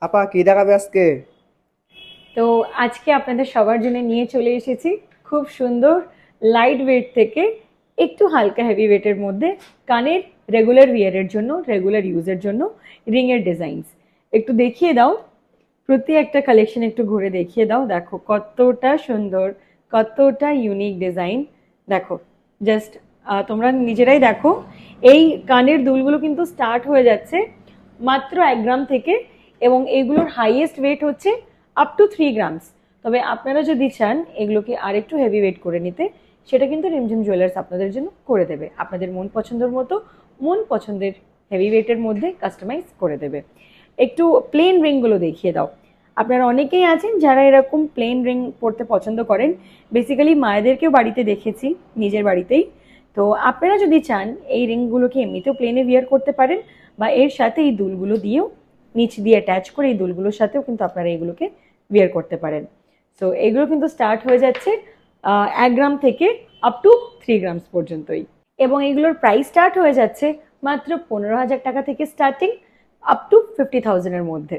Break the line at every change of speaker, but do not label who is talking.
আপা কি দেখাবে আজকে?
তো আজকে আপনাদের সবার জন্য নিয়ে চলে এসেছি খুব সুন্দর লাইট ওয়েট থেকে একটু হালকা হেভি ওয়েটের মধ্যে কানের রেগুলার ওয়্যারের জন্য, রেগুলার ইউজের জন্য রিংয়ের ডিজাইনস। একটু দেখিয়ে দাও, প্রতি একটা কালেকশন একটু ঘুরে দেখিয়ে দাও। দেখো কতটা সুন্দর, কতটা ইউনিক ডিজাইন। দেখো জাস্ট তোমরা নিজেরাই দেখো। এই কানের দুলগুলো কিন্তু স্টার্ট হয়ে যাচ্ছে মাত্র 1 গ্রাম থেকে, এবং এগুলোর হাইয়েস্ট ওয়েট হচ্ছে আপ টু 3 গ্রামস। তবে আপনারা যদি চান এগুলোকে আরেকটু হেভি ওয়েট করে নিতে, সেটা কিন্তু রিমঝিম জুয়েলার্স আপনাদের জন্য করে দেবে। আপনাদের মন পছন্দের মতো, মন পছন্দের হেভি ওয়েটের মধ্যে কাস্টমাইজ করে দেবে। একটু প্লেন রিংগুলো দেখিয়ে দাও। আপনারা অনেকেই আছেন যারা এরকম প্লেন রিং পরতে পছন্দ করেন। বেসিক্যালি মায়েদেরকেও বাড়িতে দেখেছি, নিজের বাড়িতেই। তো আপনারা যদি চান এই রিংগুলোকে এমনিতেও প্লেনে ওয়্যার করতে পারেন, বা এর সাথে এই দুলগুলো দিয়েও নিচ দিয়ে অ্যাটাচ করে এই দুলগুলোর সাথেও কিন্তু আপনারা এগুলোকে ওয়্যার করতে পারেন। সো এগুলো কিন্তু স্টার্ট হয়ে যাচ্ছে 1 গ্রাম থেকে আপ টু 3 গ্রামস পর্যন্তই, এবং এগুলোর প্রাইস স্টার্ট হয়ে যাচ্ছে মাত্র 15,000 টাকা থেকে স্টার্টিং, আপ টু 50,000-এর মধ্যে।